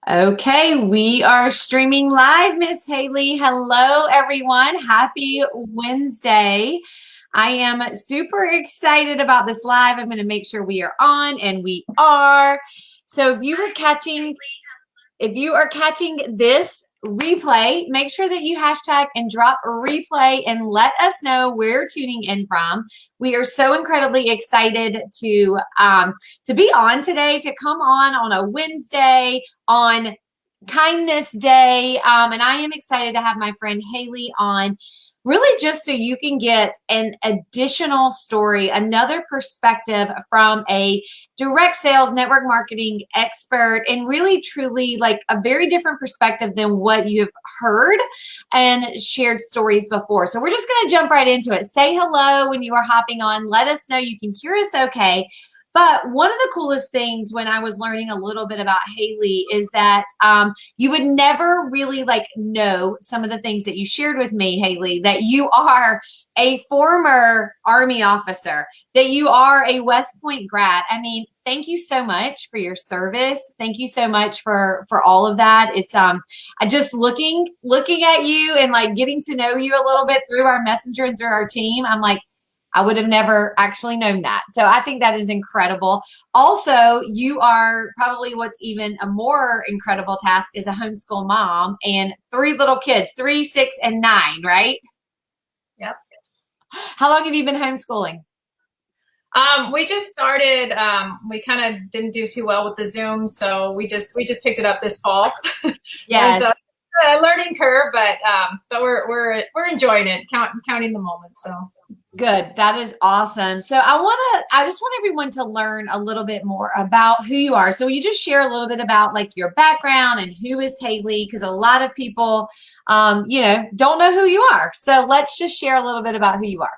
Okay, we are streaming live, Miss Haley. Hello, everyone. Happy Wednesday. I am super excited about this live. I'm going to make sure we are on, and we are. So if you are catching this replay, make sure that you hashtag and drop replay and let us know where you're tuning in from. We are so incredibly excited to be on today, to come on a Wednesday, on Kindness Day. And I am excited to have my friend Haley on, really just so you can get an additional story, another perspective from a direct sales network marketing expert, and really truly like a very different perspective than what you've heard and shared stories before. So we're just going to jump right into it. Say hello when you are hopping on. Let us know you can hear us okay. But one of the coolest things when I was learning a little bit about Haley is that you would never really know some of the things that you shared with me, Haley, that you are a former Army officer, that you are a West Point grad. I mean, thank you so much for your service. Thank you so much for all of that. It's I just looking at you and getting to know you a little bit through our messenger and through our team. I'm like, I would have never actually known that. So I think that is incredible. Also, you are probably what's even a more incredible task is a homeschool mom and 3 little kids, 3, 6, and 9, right? Yep. How long have you been homeschooling? We just started. We kind of didn't do too well with the Zoom, so we just picked it up this fall. Yes. And so, learning curve, but we're enjoying it, counting the moments. So Good. That is awesome. So I just want everyone to learn a little bit more about who you are. So you just share a little bit about your background and who is Haley, because a lot of people, don't know who you are. So let's just share a little bit about who you are.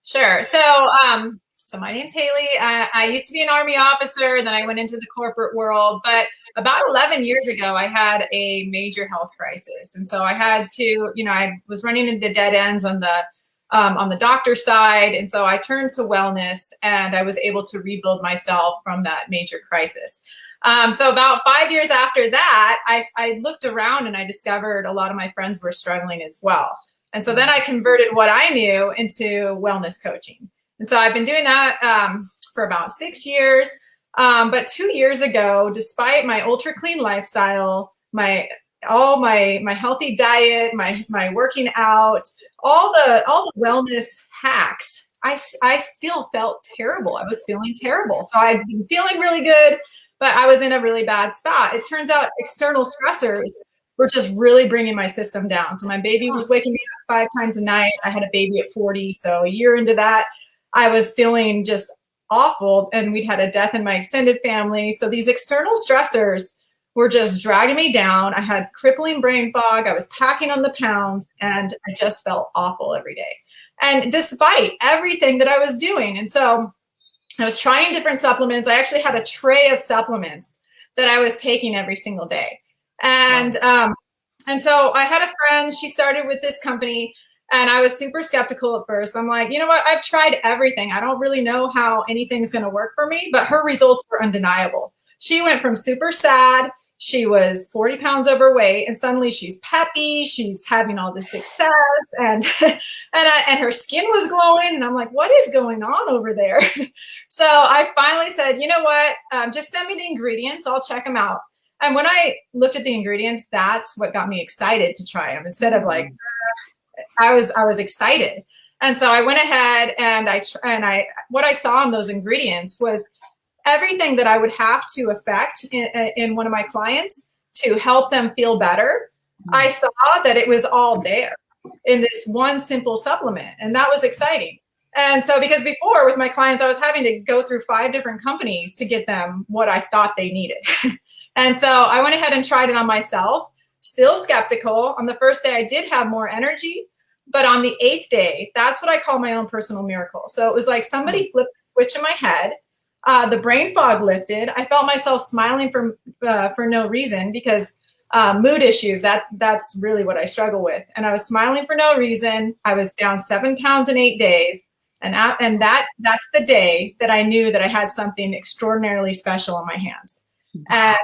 sure. So my name's Haley. I used to be an Army officer, then I went into the corporate world. But about 11 years ago, I had a major health crisis, and so I had to, I was running into dead ends on the doctor side. And so I turned to wellness, and I was able to rebuild myself from that major crisis. So about 5 years after that, I looked around and I discovered a lot of my friends were struggling as well. And so then I converted what I knew into wellness coaching. And so I've been doing that for about 6 years. But 2 years ago, despite my ultra clean lifestyle, my healthy diet, my working out, all the wellness hacks, I still felt terrible. I was feeling terrible. So I'd been feeling really good, but I was in a really bad spot. It turns out external stressors were just really bringing my system down. So my baby was waking me up 5 times a night. I had a baby at 40. So a year into that, I was feeling just awful. And we'd had a death in my extended family. So these external stressors were just dragging me down. I had crippling brain fog. I was packing on the pounds, and I just felt awful every day. And despite everything that I was doing. And so I was trying different supplements. I actually had a tray of supplements that I was taking every single day. And so I had a friend, she started with this company, and I was super skeptical at first. I'm like, you know what? I've tried everything. I don't really know how anything's going to work for me, but her results were undeniable. She went from super sad. She was 40 pounds overweight, and suddenly she's peppy. She's having all this success, and her skin was glowing. And I'm like, what is going on over there? So I finally said, you know what? Just send me the ingredients. I'll check them out. And when I looked at the ingredients, that's what got me excited to try them. Instead of I was excited. And so I went ahead and what I saw in those ingredients was everything that I would have to affect in one of my clients to help them feel better. I saw that it was all there in this one simple supplement. And that was exciting. And so, because before with my clients, I was having to go through 5 different companies to get them what I thought they needed. And so I went ahead and tried it on myself, still skeptical. On the first day, I did have more energy. But on the 8th day, that's what I call my own personal miracle. So it was like somebody flipped a switch in my head. The brain fog lifted. I felt myself smiling for no reason, because mood issues, that's really what I struggle with. And I was smiling for no reason. I was down 7 pounds in 8 days. And that's the day that I knew that I had something extraordinarily special on my hands. And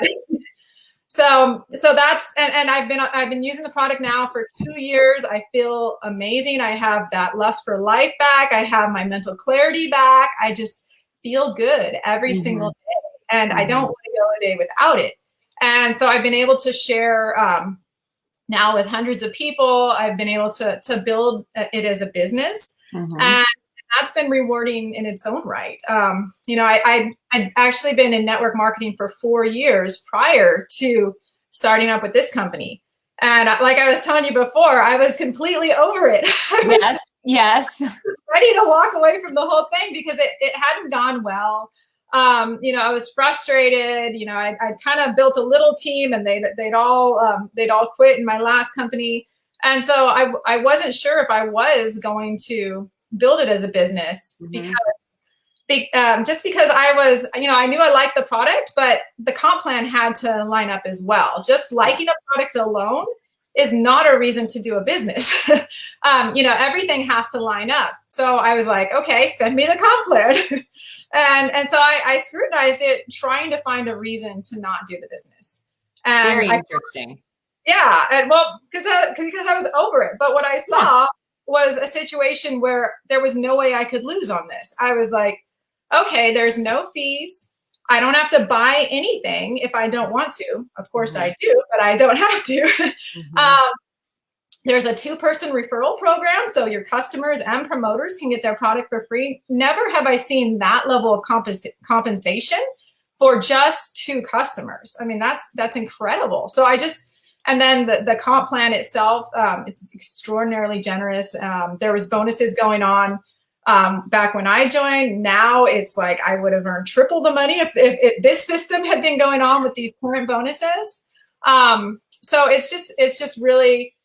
So that's, and I've been using the product now for 2 years. I feel amazing. I have that lust for life back. I have my mental clarity back. I just feel good every single day, and I don't want to go a day without it. And so I've been able to share now with hundreds of people. I've been able to build it as a business, and that's been rewarding in its own right. I'd actually been in network marketing for 4 years prior to starting up with this company. And like I was telling you before, I was completely over it. Yes. Ready to walk away from the whole thing because it hadn't gone well. I was frustrated. I'd kind of built a little team, and they'd all quit in my last company. And so I wasn't sure if I was going to build it as a business because I was, I knew I liked the product, but the comp plan had to line up as well. Just liking a product alone is not a reason to do a business. Everything has to line up. So I was like, okay, send me the comp plan. and so I scrutinized it, trying to find a reason to not do the business. And very interesting. Yeah. And well, because I was over it. But what I saw was a situation where there was no way I could lose on this. I was like, okay, there's no fees. I don't have to buy anything if I don't want to. Of course I do, but I don't have to. There's a 2-person referral program, so your customers and promoters can get their product for free. Never have I seen that level of compensation for just 2 customers. I mean, that's incredible. So and then the comp plan itself, it's extraordinarily generous. There was bonuses going on back when I joined. Now it's like I would have earned triple the money if this system had been going on with these current bonuses. So it's just really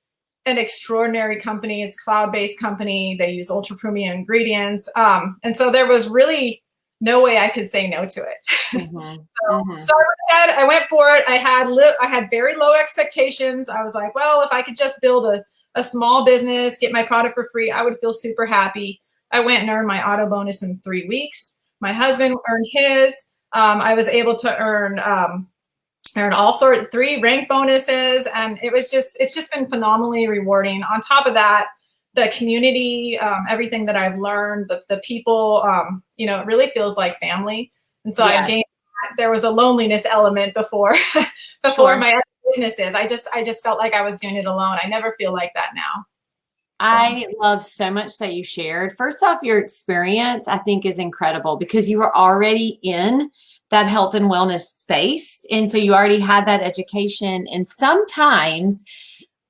an extraordinary company. It's a cloud-based company. They use ultra premium ingredients. And so there was really no way I could say no to it. So I went for it. I had very low expectations. I was like, well, if I could just build a small business, get my product for free, I would feel super happy. I went and earned my auto bonus in 3 weeks. My husband earned his. I was able to earn all sorts of 3 rank bonuses, and it's just been phenomenally rewarding. On top of that, the community, everything that I've learned, the people, it really feels like family. And so I've gained. There was a loneliness element before my other businesses. I just felt like I was doing it alone. I never feel like that now. I love so much that you shared. First off, your experience, I think, is incredible because you were already in that health and wellness space. And so you already had that education. And sometimes,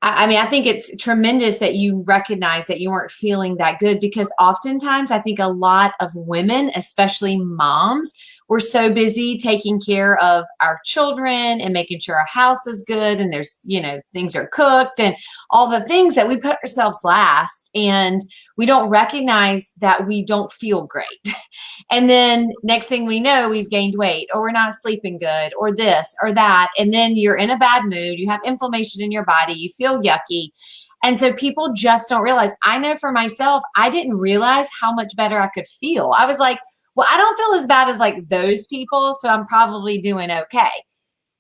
I think it's tremendous that you recognize that you weren't feeling that good, because oftentimes I think a lot of women, especially moms, we're so busy taking care of our children and making sure our house is good and there's, things are cooked and all the things that we put ourselves last, and we don't recognize that we don't feel great. And then next thing we know, we've gained weight, or we're not sleeping good, or this or that. And then you're in a bad mood. You have inflammation in your body. You feel yucky. And so people just don't realize. I know for myself, I didn't realize how much better I could feel. I was like, well, I don't feel as bad as like those people, so I'm probably doing okay.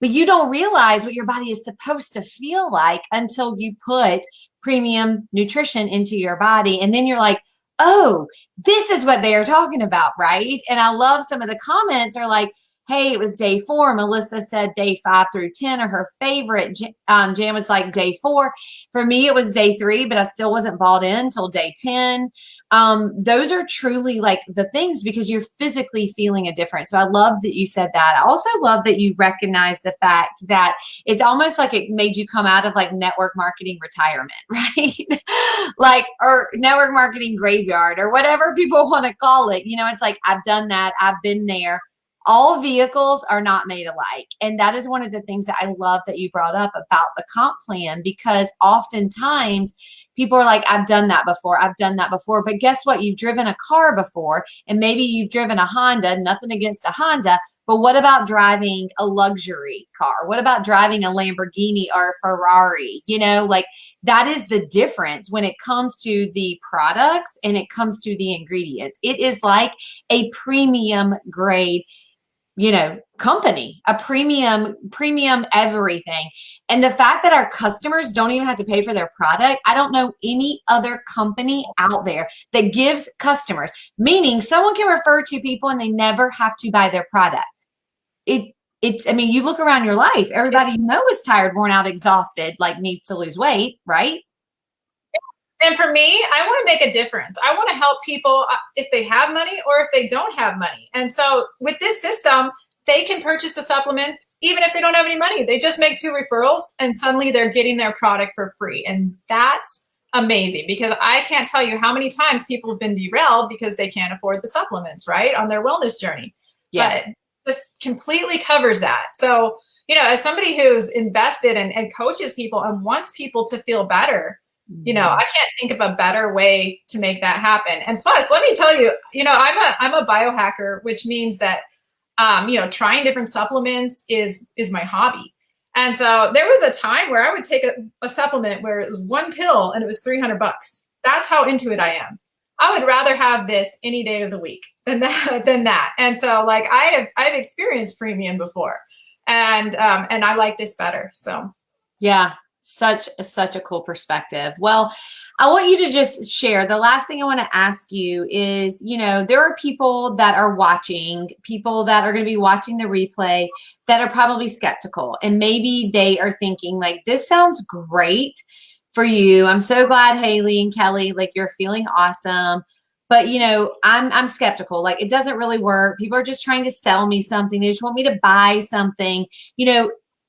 But you don't realize what your body is supposed to feel like until you put premium nutrition into your body. And then you're like, oh, this is what they are talking about, right? And I love some of the comments are like, hey, it was day 4. Melissa said day 5 through 10 are her favorite. Jan was like day 4. For me, it was day 3, but I still wasn't bought in until day 10. Those are truly like the things, because you're physically feeling a difference. So I love that you said that. I also love that you recognize the fact that it's almost like it made you come out of like network marketing retirement, right? Or network marketing graveyard, or whatever people want to call it. It's like, I've done that. I've been there. All vehicles are not made alike. And that is one of the things that I love that you brought up about the comp plan, because oftentimes people are like, I've done that before. I've done that before. But guess what? You've driven a car before, and maybe you've driven a Honda, nothing against a Honda. But what about driving a luxury car? What about driving a Lamborghini or a Ferrari? That is the difference when it comes to the products and it comes to the ingredients. It is like a premium grade. company, a premium everything. And the fact that our customers don't even have to pay for their product, I don't know any other company out there that gives customers, meaning someone can refer to people and they never have to buy their product. I mean, you look around your life, everybody is tired, worn out, exhausted, like needs to lose weight, right? And for me, I want to make a difference. I want to help people if they have money or if they don't have money. And so with this system, they can purchase the supplements even if they don't have any money. They just make 2 referrals and suddenly they're getting their product for free. And that's amazing, because I can't tell you how many times people have been derailed because they can't afford the supplements, right, on their wellness journey. Yes. But this completely covers that. So, as somebody who's invested and coaches people and wants people to feel better, I can't think of a better way to make that happen. And plus, let me tell you, I'm a biohacker, which means that, trying different supplements is my hobby. And so there was a time where I would take a supplement where it was 1 pill and it was $300. That's how into it I am. I would rather have this any day of the week than that. And so like I've experienced premium before, and I like this better. So yeah. Such a cool perspective. Well, I want you to just share. The last thing I want to ask you is, there are people that are watching, people that are going to be watching the replay that are probably skeptical. And maybe they are thinking like, this sounds great for you. I'm so glad, Haley and Kelly, like you're feeling awesome. But, I'm skeptical. Like it doesn't really work. People are just trying to sell me something. They just want me to buy something,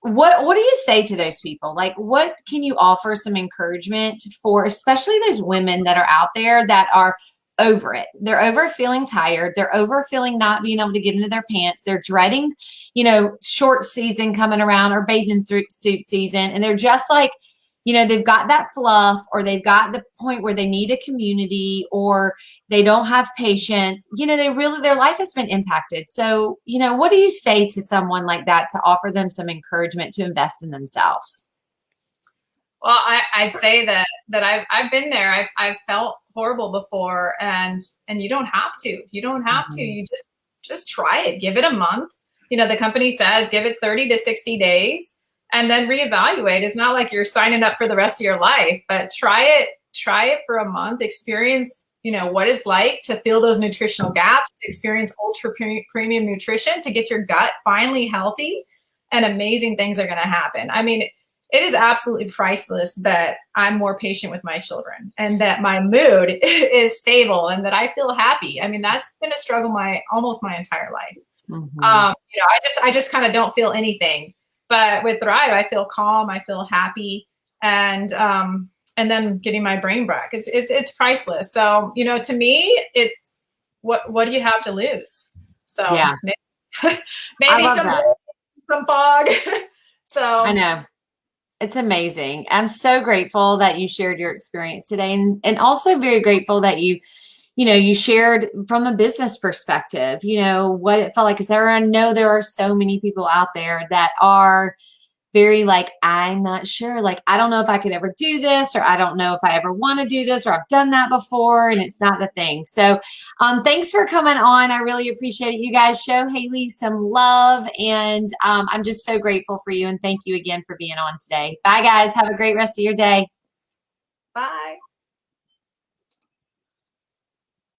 What do you say to those people? Like, what can you offer some encouragement for, especially those women that are out there that are over it? They're over feeling tired. They're over feeling not being able to get into their pants. They're dreading, short season coming around or bathing suit season. And they're just like, they've got that fluff, or they've got the point where they need a community, or they don't have patience. Their life has been impacted. So, what do you say to someone like that to offer them some encouragement to invest in themselves? Well, I'd say that I've been there. I've felt horrible before, and you don't have to. You don't have to. You just try it. Give it a month. The company says give it 30 to 60 days. And then reevaluate. It's not like you're signing up for the rest of your life, but try it for a month, experience, what it's like to fill those nutritional gaps, experience ultra premium nutrition to get your gut finally healthy, and amazing things are going to happen. I mean, it is absolutely priceless that I'm more patient with my children and that my mood is stable and that I feel happy. I mean, that's been a struggle almost my entire life. I just kind of don't feel anything. But with Thrive, I feel calm, I feel happy, and then getting my brain back. It's priceless. So, to me, it's what do you have to lose? So yeah. maybe some fog. So I know. It's amazing. I'm so grateful that you shared your experience today, and also very grateful that you shared from a business perspective, what it felt like. Because I know there are so many people out there that are very like, I'm not sure. Like, I don't know if I could ever do this, or I don't know if I ever want to do this, or I've done that before and it's not the thing. So thanks for coming on. I really appreciate it. You guys show Haley some love, and I'm just so grateful for you. And thank you again for being on today. Bye, guys. Have a great rest of your day. Bye.